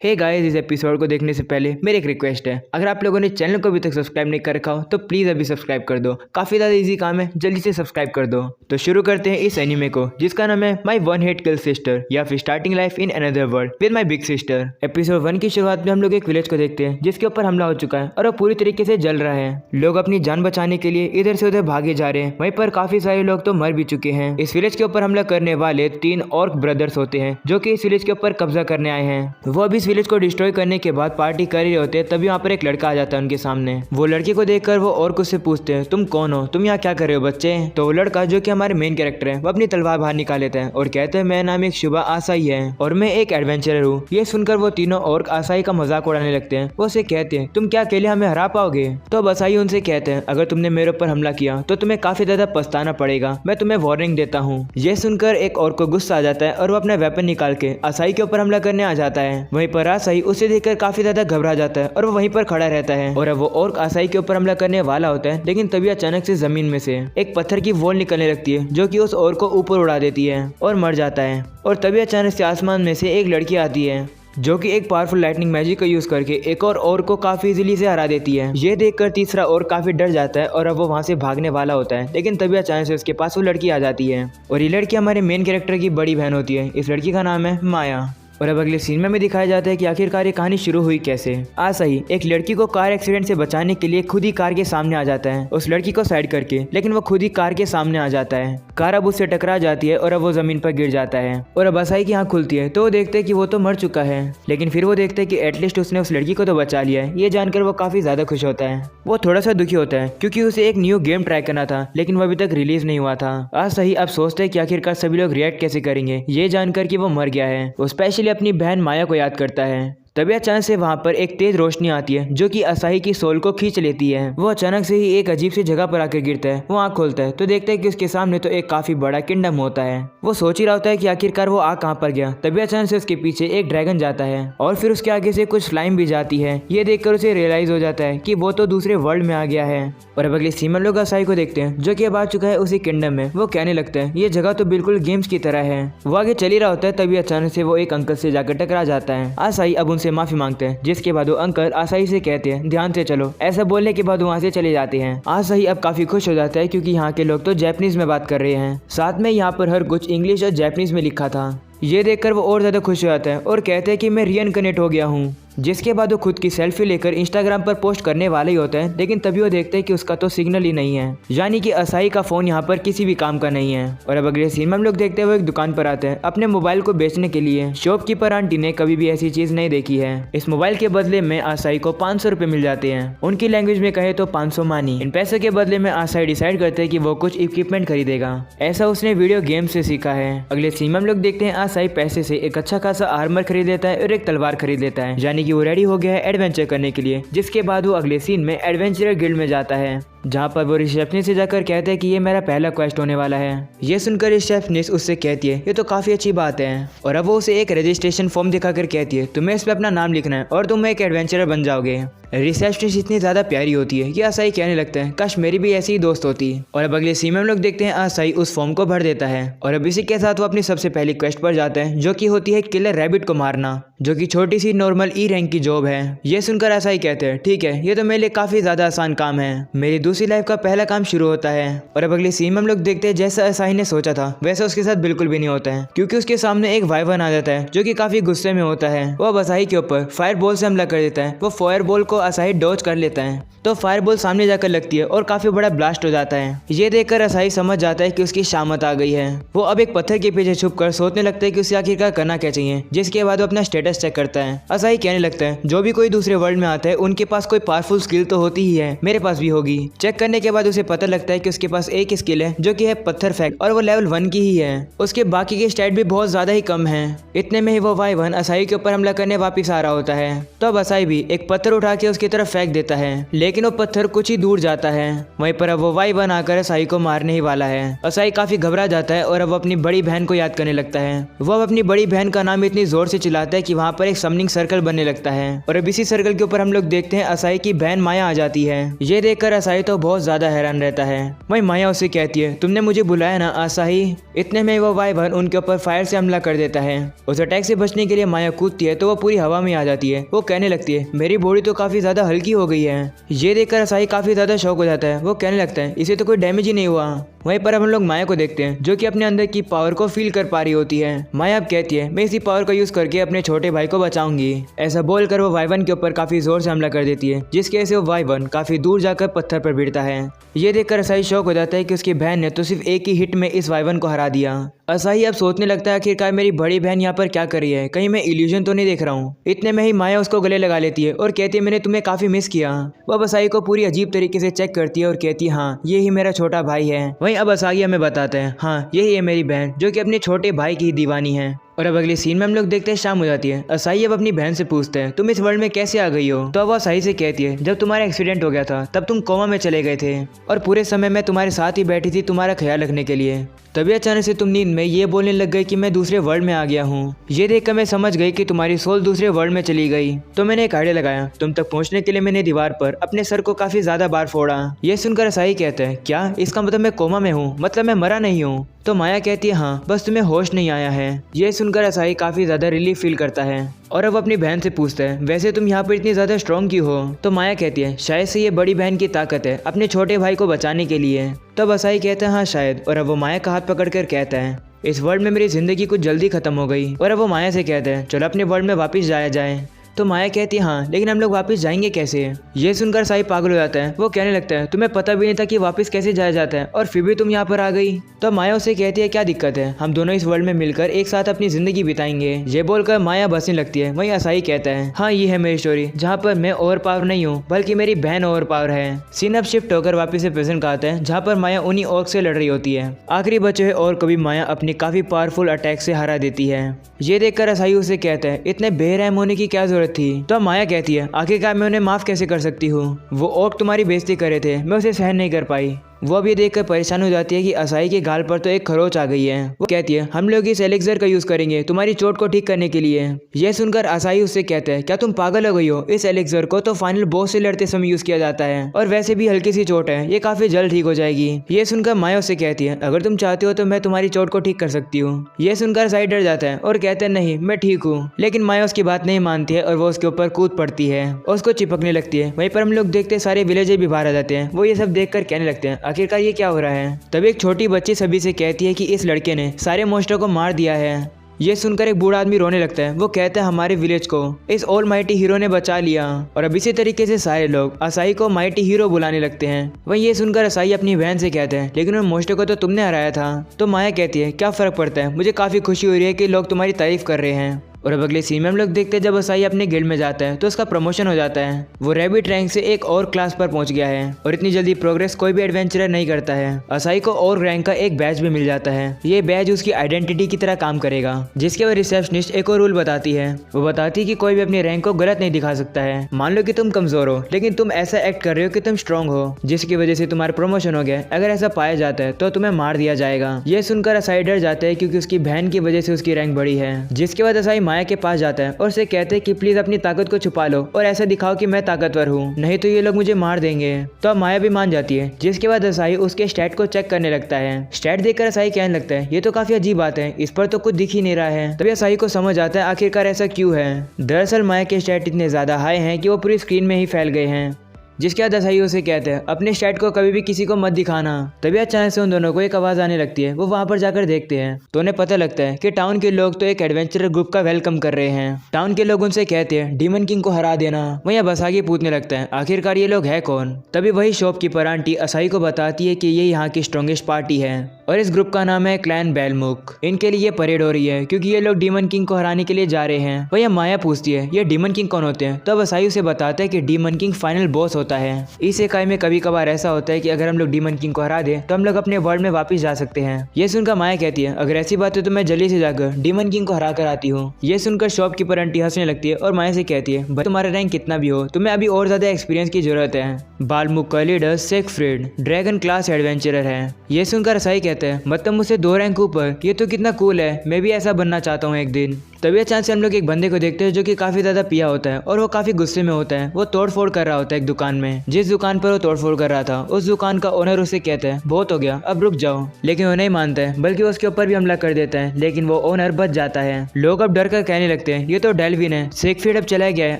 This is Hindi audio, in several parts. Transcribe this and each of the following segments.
हे गाइस, इस एपिसोड को देखने से पहले मेरी एक रिक्वेस्ट है। अगर आप लोगों ने चैनल को अभी तक सब्सक्राइब नहीं कर रखा हो तो प्लीज अभी सब्सक्राइब कर दो। काफी ज्यादा इजी काम है, जल्दी से सब्सक्राइब कर दो। तो शुरू करते हैं इस एनिमे को, जिसका नाम है my one hate kill sister या फिर starting life in another world with my big sister. Episode 1 की शुरुआत में हम लोग एक विलेज को देखते हैं जिसके ऊपर हमला हो चुका है और वो पूरी तरीके से जल रहा है। लोग अपनी जान बचाने के लिए इधर से उधर भागे जा रहे हैं। वहीं पर काफी सारे लोग तो मर भी चुके हैं। इस विलेज के ऊपर हमला करने वाले 3 ऑर्क ब्रदर्स होते हैं जो कि इस विलेज के ऊपर कब्जा करने आए हैं। वो अब इस विलेज को डिस्ट्रॉय करने के बाद पार्टी कर रहे होते हैं, तभी वहाँ पर एक लड़का आ जाता है उनके सामने। वो लड़की को देखकर वो और कुछ से पूछते हैं, तुम कौन हो, तुम यहाँ क्या कर रहे हो बच्चे। तो वो लड़का जो कि हमारे मेन कैरेक्टर है वो अपनी तलवार बाहर निकाल लेता है और कहते हैं मेरा नाम एक शुभा आसाई है और मैं एक एडवेंचरर हूँ। ये सुनकर वो तीनों ऑर्क आसाई का मजाक उड़ाने लगते हैं। वो उसे कहते हैं तुम क्या अकेले हमें हरा पाओगे। तो अब आसाई उनसे कहते हैं अगर तुमने मेरे ऊपर हमला किया तो तुम्हें काफी ज्यादा पछताना पड़ेगा, मैं तुम्हें वार्निंग देता हूँ। ये सुनकर एक और को गुस्सा आ जाता है और वो अपना वेपन निकाल के आसाई के ऊपर हमला करने आ जाता है। वहीं पर आसाई उसे देखकर काफी ज्यादा घबरा जाता है और वो वहीं पर खड़ा रहता है। और अब वो ऑर्क आसाई के ऊपर हमला करने वाला होता है, लेकिन तभी अचानक से जमीन में से एक पत्थर की वॉल निकलने लगती है जो कि उस ऑर्क को ऊपर उड़ा देती है और मर जाता है। और तभी अचानक से आसमान में से एक लड़की आती है जो कि एक पावरफुल लाइटनिंग मैजिक का यूज करके एक और को काफी इजीली से हरा देती है। ये देखकर तीसरा और काफी डर जाता है और अब वो वहां से भागने वाला होता है, लेकिन तभी अचानक से उसके पास वो लड़की आ जाती है और ये लड़की हमारे मेन कैरेक्टर की बड़ी बहन होती है। इस लड़की का नाम है माया। और अब अगले सीन में दिखाया जाता है कि आखिरकार ये कहानी शुरू हुई कैसे। आसाई एक लड़की को कार एक्सीडेंट से बचाने के लिए खुद ही कार के सामने आ जाता है उस लड़की को साइड करके, लेकिन वो खुद ही कार के सामने आ जाता है। कार अब उससे टकरा जाती है और अब वो जमीन पर गिर जाता है। और अब आसाई की आंख खुलती है तो वो देखते हैं कि वो तो मर चुका है, लेकिन फिर वो देखते हैं कि एटलीस्ट उसने उस लड़की को तो बचा लिया है। ये जानकर वो काफी ज्यादा खुश होता है। वो थोड़ा सा दुखी होता है क्योंकि उसे एक न्यू गेम ट्राई करना था, लेकिन वो अभी तक रिलीज नहीं हुआ था। आसाई अब सोचते हैं कि आखिरकार सभी लोग रिएक्ट कैसे करेंगे ये जानकर कि वो मर गया है। वो स्पेशली अपनी बहन माया को याद करता है। तभी अचानक से वहां पर एक तेज रोशनी आती है जो कि आसाई की सोल को खींच लेती है। वो अचानक से ही एक अजीब सी जगह पर आकर गिरता है। वो आंख खोलता है तो देखता है कि उसके सामने तो एक काफी बड़ा किंगडम होता है। वो सोच ही रहा होता है कि आखिरकार वो आ कहां पर गया। तभी अचानक से उसके पीछे एक ड्रैगन जाता है और फिर उसके आगे से कुछ फ्लाइम भी जाती है। ये देखकर उसे रियलाइज हो जाता है कि वो तो दूसरे वर्ल्ड में आ गया है। और अब अगले सीन में लोग आसाई को देखते हैं जो कि अब आ चुका है उसी किंगडम में। वो कहने लगता है ये जगह तो बिल्कुल गेम्स की तरह है। वो आगे चल ही रहा होता है, तभी अचानक से वो एक अंकल से जाकर टकरा जाता है। आसाई अब उनसे माफी मांगते हैं, जिसके बाद वो अंकल आसाई से कहते हैं ध्यान से चलो। ऐसा बोलने के बाद वहाँ से चले जाते हैं। आसाई अब काफी खुश हो जाता है क्योंकि यहाँ के लोग तो जापानीज में बात कर रहे हैं, साथ में यहाँ पर हर कुछ इंग्लिश और जापानीज में लिखा था। ये देखकर वो और ज्यादा खुश हो जाता है और कहते हैं कि मैं रीइनकनेक्ट हो गया हूँ। जिसके बाद वो खुद की सेल्फी लेकर इंस्टाग्राम पर पोस्ट करने वाला ही होता है, लेकिन तभी वो देखते हैं कि उसका तो सिग्नल ही नहीं है, यानी कि आसाई का फोन यहाँ पर किसी भी काम का नहीं है। और अब अगले सीन में हम लोग देखते हैं वो एक दुकान पर आते हैं अपने मोबाइल को बेचने के लिए। शॉपकीपर आंटी ने कभी भी ऐसी चीज नहीं देखी है। इस मोबाइल के बदले में आसाई को 500 रुपए मिल जाते हैं। उनकी लैंग्वेज में कहे तो 500 मानी। इन पैसों के बदले में आसाई डिसाइड करते हैं कि वो कुछ इक्विपमेंट खरीदेगा। ऐसा उसने वीडियो गेम से सीखा है। अगले सीन में हम लोग देखते हैं आसाई पैसे से एक अच्छा खासा आर्मर खरीद लेता है और एक तलवार खरीद लेता है, यानी कि वो रेडी हो गया है एडवेंचर करने के लिए। जिसके बाद वो अगले सीन में एडवेंचरर गिल्ड में जाता है, जहाँ पर वो रिसेप्शनिस्ट से जाकर कहते हैं कि ये मेरा पहला क्वेस्ट होने वाला है। ये सुनकर रिसेप्शनिस्ट उससे कहती है ये तो काफी अच्छी बात है। और अब वो उसे एक रजिस्ट्रेशन फॉर्म दिखाकर कहती है तुम्हें इस पे अपना नाम लिखना है और तुम एक एडवेंचरर बन जाओगे। रिसेप्शनिस्ट इतनी ज्यादा प्यारी होती है कि आसाई कहने लगता है काश मेरी भी ऐसी ही दोस्त होती। और अब अगले सीन में हम लोग देखते हैं आसाई उस फॉर्म को भर देता है और अब इसी के साथ वो अपनी सबसे पहली क्वेस्ट पर जाता है जो कि होती है किलर रैबिट को मारना, जो कि छोटी सी नॉर्मल ई रैंक की जॉब है। ये सुनकर आसाई कहते हैं ठीक है ये तो मेरे लिए काफी ज्यादा आसान काम है, मेरी दूसरी लाइफ का पहला काम शुरू होता है। और अब अगले सीन में हम लोग देखते हैं जैसा आसाई ने सोचा था वैसा उसके साथ बिल्कुल भी नहीं होता है, क्योंकि उसके सामने एक वाइवन आ जाता है जो कि काफी गुस्से में होता है। वो अब आसाई के ऊपर फायर बॉल से हमला कर देता है। वो फायर बॉल को आसाई डॉज कर लेता है तो फायर बॉल सामने जाकर लगती है और काफी बड़ा ब्लास्ट हो जाता है। ये देखकर आसाई समझ जाता है कि उसकी शामत आ गई है। वो अब एक पत्थर के पीछे छुपकर सोचने लगता है कि उसे आखिरकार करना क्या चाहिए। जिसके बाद वो अपना स्टेटस चेक करता है। आसाई कहने लगता है जो भी कोई दूसरे वर्ल्ड में आता है उनके पास कोई पावरफुल स्किल तो होती ही है, मेरे पास भी होगी। चेक करने के बाद उसे पता लगता है कि उसके पास एक स्किल है जो कि है पत्थर फेंक, और वो लेवल 1 की ही है। उसके बाकी के स्टैट भी बहुत ज्यादा ही कम है। इतने में ही वो वाइवन आसाई के ऊपर हमला करने वापिस आ रहा होता है। तो अब आसाई भी एक पत्थर उठा के उसकी तरफ फेंक देता है, लेकिन वो पत्थर कुछ ही दूर जाता है। वहीं पर अब वो वाइवन आकर आसाई को मारने ही वाला है। आसाई काफी घबरा जाता है और अब अपनी बड़ी बहन को याद करने लगता है। वो अब अपनी बड़ी बहन का नाम इतनी जोर से चिल्लाता है कि वहाँ पर एक समनिंग सर्कल बनने लगता है। और अब इसी सर्कल के ऊपर हम लोग देखते हैं आसाई की बहन माया आ जाती है। ये देखकर आसाई तो बहुत ज्यादा हैरान रहता है। वहीं माया उससे कहती है तुमने मुझे बुलाया ना आसाही। इतने में वो वाइवन उनके ऊपर फायर से हमला कर देता है। उस अटैक से बचने के लिए माया कूदती है तो वो पूरी हवा में आ जाती है। वो कहने लगती है मेरी बॉडी तो काफी ज्यादा हल्की हो गई है। ये देखकर आसाही काफी ज्यादा शॉक हो जाता है। वो कहने लगता है इसे तो कोई डैमेज ही नहीं हुआ। वहीं पर अब हम लोग माया को देखते हैं जो कि अपने अंदर की पावर को फील कर पा रही होती है। माया अब कहती है मैं इसी पावर का यूज करके अपने छोटे भाई को बचाऊंगी। ऐसा बोलकर वो वाइवन के ऊपर काफी जोर से हमला कर देती है, जिसकी वजह से वो वाइवन काफी दूर जाकर पत्थर पर गिरता है। ये देखकर असाही शौक हो जाता है कि उसकी बहन ने तो सिर्फ एक ही हिट में इस वाइवन को हरा दिया। असाही अब सोचने लगता है आखिरकार मेरी बड़ी बहन यहाँ पर क्या कर रही है, कहीं मैं इल्यूजन तो नहीं देख रहा हूँ। इतने में ही माया उसको गले लगा लेती है और कहती है मैंने तुम्हें काफी मिस किया। वो अब असाही को पूरी अजीब तरीके से चेक करती है और कहती है हाँ ये ही मेरा छोटा भाई है। वहीं अब असाही हमें बताते हैं हाँ यही है मेरी बहन जो कि अपने छोटे भाई की दीवानी है। और अब अगले सीन में हम लोग देखते हैं शाम हो जाती है। असाही अब अपनी बहन से पूछते हैं तुम इस वर्ल्ड में कैसे आ गई हो। तो अब वो असाही से कहती है जब तुम्हारा एक्सीडेंट हो गया था तब तुम कोमा में चले गए थे और पूरे समय मैं तुम्हारे साथ ही बैठी थी तुम्हारा ख्याल रखने के लिए। तभी अचानक से तुम नींद में ये बोलने लग गई कि मैं दूसरे वर्ल्ड में आ गया हूँ। ये देखकर मैं समझ गई कि तुम्हारी सोल दूसरे वर्ल्ड में चली गई। तो मैंने एक आइडिया लगाया, तुम तक पहुँचने के लिए मैंने दीवार पर अपने सर को काफी ज्यादा बार फोड़ा। ये सुनकर असाही कहते हैं क्या इसका मतलब मैं कोमा में हूँ, मतलब मैं मरा नहीं हूँ। तो माया कहती है हाँ बस तुम्हें होश नहीं आया है। ये सुनकर असाही काफी ज्यादा रिलीफ फील करता है और अब अपनी बहन से पूछता है वैसे तुम यहाँ पर इतनी ज्यादा स्ट्रॉन्ग क्यों हो। तो माया कहती है शायद से ये बड़ी बहन की ताकत है अपने छोटे भाई को बचाने के लिए। तब असाही कहता है हाँ शायद। और अब वो माया का हाथ पकड़कर कहता है इस वर्ल्ड में मेरी जिंदगी कुछ जल्दी खत्म हो गई। और अब वो माया से कहते हैं चलो अपने वर्ल्ड में वापस जाया जाए। तो माया कहती है हाँ लेकिन हम लोग वापस जाएंगे कैसे। ये सुनकर साई पागल हो जाता है। वो कहने लगता है तुम्हें पता भी नहीं था कि वापस कैसे जाया जाता है और फिर भी तुम यहाँ पर आ गई। तो माया उसे कहती है क्या दिक्कत है, हम दोनों इस वर्ल्ड में मिलकर एक साथ अपनी जिंदगी बिताएंगे। ये बोलकर माया बसने लगती है। वहीं असाही कहता है हाँ ये है मेरी स्टोरी जहाँ पर मैं ओवर पावर नहीं हूँ बल्कि मेरी बहन ओवर पावर है। सीन अब शिफ्ट होकर वापस से प्रेजेंट का आता है जहाँ पर माया उन्हीं ऑर्क से लड़ रही होती है। आखिरी बचे हुए और को भी माया अपनी काफी पावरफुल अटैक से हरा देती है। ये देखकर असाही उसे कहता है इतने बेरहम होने की क्या जरूरत थी। तो माया कहती है आखिरकार मैं उन्हें माफ कैसे कर सकती हूँ, वो ऑर्क तुम्हारी बेइज्जती कर रहे थे, मैं उसे सहन नहीं कर पाई। वो अब ये देखकर परेशान हो जाती है कि असाही के गाल पर तो एक खरोच आ गई है। वो कहती है हम लोग इस एलिक्सर का यूज करेंगे तुम्हारी चोट को ठीक करने के लिए। यह सुनकर असाही उससे कहता है क्या तुम पागल हो गई हो, इस एलिक्सर को तो फाइनल बॉस से लड़ते समय यूज किया जाता है और वैसे भी हल्की सी चोट है, ये काफी जल्द ठीक हो जाएगी। ये सुनकर माया उससे कहती है अगर तुम चाहते हो तो मैं तुम्हारी चोट को ठीक कर सकती हूँ। यह सुनकर असाही डर जाता है और कहता है नहीं मैं ठीक हूँ, लेकिन माया उसकी बात नहीं मानती है और वो उसके ऊपर कूद पड़ती है और उसको चिपकने लगती है। वहीं पर हम लोग देखते हैं सारे विलेजर भी बाहर आ जाते हैं। वो ये सब देखकर कहने लगते हैं आखिरकार ये क्या हो रहा है। तभी एक छोटी बच्ची सभी से कहती है कि इस लड़के ने सारे मोस्टर को मार दिया है। ये सुनकर एक बूढ़ा आदमी रोने लगता है। वो कहता है हमारे विलेज को इस ऑल माइटी हीरो ने बचा लिया। और अब इसी तरीके से सारे लोग असाही को माइटी हीरो बुलाने लगते हैं। वहीं ये सुनकर असाही अपनी बहन से कहते हैं लेकिन उन मोस्टर को तो तुमने हराया था। तो माया कहती है क्या फर्क पड़ता है, मुझे काफी खुशी हो रही है कि लोग तुम्हारी तारीफ कर रहे हैं। और अब अगले सीन में हम लोग देखते हैं जब असाही अपने गिल्ड में जाता है तो उसका प्रमोशन हो जाता है। वो रैबिट रैंक से एक और क्लास पर पहुंच गया है और इतनी जल्दी प्रोग्रेस कोई भी एडवेंचरर नहीं करता है। असाही को और रैंक का एक बैज भी मिल जाता है। ये बैज उसकी आइडेंटिटी की तरह काम करेगा, जिसके बाद रिसेप्शनिस्ट एक और रूल बताती है। वो बताती है कि कोई भी अपने रैंक को गलत नहीं दिखा सकता है। मान लो कि तुम कमजोर हो लेकिन तुम ऐसा एक्ट कर रहे हो कि तुम स्ट्रॉन्ग हो, जिसकी वजह से तुम्हारा प्रमोशन हो गया। अगर ऐसा पाया जाता है तो तुम्हें मार दिया जाएगा। ये सुनकर असाही डर जाता है क्योंकि उसकी बहन की वजह से उसकी रैंक बढ़ी है। जिसके बाद असाही माया के पास जाता है और उसे कहते हैं कि प्लीज अपनी ताकत को छुपा लो और ऐसा दिखाओ कि मैं ताकतवर हूँ, नहीं तो ये लोग मुझे मार देंगे। तो अब माया भी मान जाती है। जिसके बाद असाही उसके स्टैट को चेक करने लगता है। स्टैट देखकर असाही कहने लगता है ये तो काफी अजीब बात है, इस पर तो कुछ दिख ही नहीं रहा है। तभी असाही को समझ आता है आखिरकार ऐसा क्यों है। दरअसल माया के स्टैट इतने ज्यादा हाई हैं कि वो पूरी स्क्रीन में ही फैल गए हैं। जिसके बाद असाही उसे कहते हैं अपने स्टैट को कभी भी किसी को मत दिखाना। तभी अचानक से उन दोनों को एक आवाज आने लगती है। वो वहां पर जाकर देखते हैं तो उन्हें पता लगता है कि टाउन के लोग तो एक एडवेंचरर ग्रुप का वेलकम कर रहे हैं। टाउन के लोग उनसे कहते हैं डीमन किंग को हरा देना। वहीं अब असाही पूछने लगता है आखिरकार ये लोग है कौन। तभी वही शॉपकीपर आंटी असाही को बताती है कि ये यहाँ की स्ट्रॉन्गेस्ट पार्टी है और इस ग्रुप का नाम है क्लैन बेलमुक। इनके लिए परेड हो रही है क्योंकि ये लोग डीमन किंग को हराने के लिए जा रहे हैं। वहीं माया पूछती है ये डीमन किंग कौन होते हैं। तो अब असाही उसे बताता है कि डीमन किंग फाइनल बॉस होता है। इस इकाई में कभी कभार ऐसा होता है कि अगर हम लोग डीमन किंग को हरा दें तो हम लोग अपने वर्ल्ड में वापस जा सकते हैं। ये सुनकर माया कहती है अगर ऐसी बात है तो मैं जल्दी से जाकर डीमन किंग को हरा कर आती हूँ। ये सुनकर शॉपकीपर आंटी हंसने लगती है और माया से कहती है भाई तुम्हारा रैंक कितना भी हो तुम्हें अभी और ज्यादा एक्सपीरियंस की जरूरत है। बालमुक का लीडर सेगफ्रीड ड्रैगन क्लास एडवेंचरर है। ये सुनकर असाही कहते हैं मतलब मुझसे 2 रैंक ऊपर, ये तो कितना कूल है, मैं भी ऐसा बनना चाहता हूँ एक दिन। तभी अचानक से हम लोग एक बंदे को देखते हैं जो कि काफी ज्यादा पिया होता है और वो काफी गुस्से में होता है। वो तोड़फोड़ कर रहा होता है एक दुकान में। जिस दुकान पर वो तोड़फोड़ कर रहा था उस दुकान का ओनर उसे कहता है बहुत हो गया, अब रुक जाओ, लेकिन वो नहीं मानता है बल्कि उसके ऊपर भी हमला कर देता है, लेकिन वो ओनर बच जाता है। लोग अब डर कर कहने लगते हैं ये तो डेल्विन है, सिगफ्रीड अब चला गया है,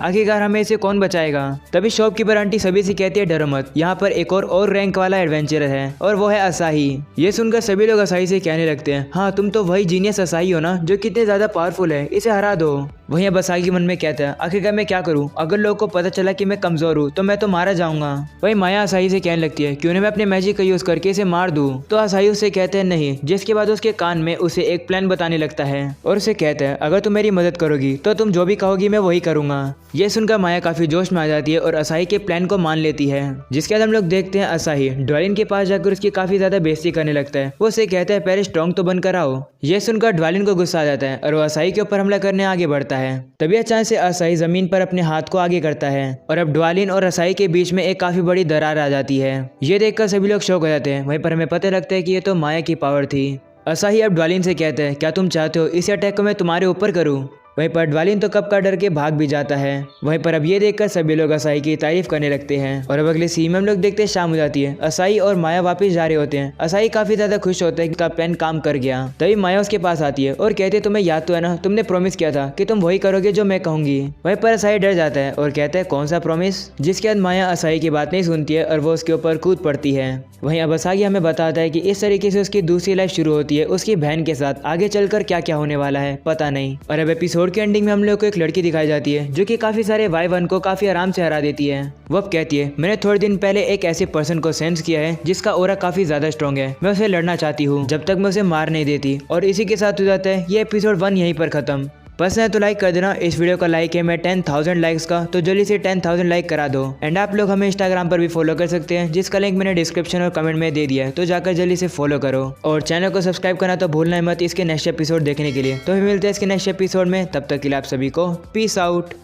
आखिरकार हमें इसे कौन बचाएगा। तभी शॉपकीपर आंटी सभी से कहती है डरो मत, यहाँ पर एक और रैंक वाला एडवेंचर है और वो है असाही। ये सुनकर सभी लोग असाही से कहने लगते हैं हाँ तुम तो वही जीनियस असाही हो ना जो कितने ज्यादा पावरफुल है, इसे हरा दो। वहीं अब असाही मन में कहता है आखिरकार मैं क्या करूँ, अगर लोगों को पता चला कि मैं कमजोर हूँ तो मैं तो मारा जाऊंगा। वहीं माया असाही से कहने लगती है क्यों ना मैं अपने मैजिक का यूज करके इसे मार दूं। तो असाही उससे कहते हैं नहीं, जिसके बाद उसके कान में उसे एक प्लान बताने लगता है और उसे कहता है अगर तुम मेरी मदद करोगी तो तुम जो भी कहोगी मैं वही करूंगा। ये सुनकर माया काफी जोश में आ जाती है और असाही के प्लान को मान लेती है। जिसके बाद हम लोग देखते हैं असाही ड्वालिन के पास जाकर उसकी काफी ज्यादा बेइज्जती करने लगता है। वो उसे कहता है पहले स्ट्रॉन्ग तो बनकर आओ। ये सुनकर ड्वालिन को गुस्सा आ जाता है और वो असाही के ऊपर हमला करने आगे बढ़ता है। तभी अचानक से असाही जमीन पर अपने हाथ को आगे करता है और अब ड्वालिन और असाही के बीच में एक काफी बड़ी दरार आ जाती है। ये देखकर सभी लोग शॉक हो जाते हैं। वहीं पर हमें पता लगता है कि ये तो माया की पावर थी। असाही अब ड्वालिन से कहते हैं क्या तुम चाहते हो इस अटैक को मैं तुम्हारे ऊपर करूं। वहीं पर ड्वालिन तो कब का डर के भाग भी जाता है। वहीं पर अब ये देखकर सभी लोग असाही की तारीफ करने लगते हैं और अब अगले सीन में हम लोग देखते हैं शाम हो जाती है। असाही और माया वापस जा रहे होते हैं। असाही काफी ज्यादा खुश होता है कि उसका प्लान काम कर गया। तभी माया उसके पास आती है और कहती है तुम्हें याद तो है ना, तुमने प्रॉमिस किया था कि तुम वही करोगे जो मैं कहूंगी। वहीं पर असाही डर जाता है और कहता है कौन सा प्रॉमिस। जिसके बाद माया असाही की बात नहीं सुनती है और वो उसके ऊपर कूद पड़ती है। वहीं अब असाही हमें बताता है कि इस तरीके से उसकी दूसरी लाइफ शुरू होती है उसकी बहन के साथ। आगे चलकर क्या क्या होने वाला है पता नहीं। और अब एपिसोड के एंडिंग में हम लोग को एक लड़की दिखाई जाती है जो कि काफी सारे Y1 को काफी आराम से हरा देती है। वो अब कहती है मैंने थोड़े दिन पहले एक ऐसे पर्सन को सेंस किया है जिसका ओरा काफी ज्यादा स्ट्रॉन्ग है, मैं उसे लड़ना चाहती हूँ जब तक मैं उसे मार नहीं देती। और इसी के साथ हो जाता है ये एपिसोड 1 यहीं पर खत्म। पसंद है तो लाइक कर देना। इस वीडियो का लाइक है मैं 10,000 लाइक्स का, तो जल्दी से 10,000 लाइक करा दो। एंड आप लोग हमें इंस्टाग्राम पर भी फॉलो कर सकते हैं जिसका लिंक मैंने डिस्क्रिप्शन और कमेंट में दे दिया है, तो जाकर जल्दी से फॉलो करो और चैनल को सब्सक्राइब करना तो भूलना मत इसके नेक्स्ट एपिसोड देखने के लिए। तो फिर मिलते हैं इसके नेक्स्ट एपिसोड में, तब तक के लिए आप सभी को पीस आउट।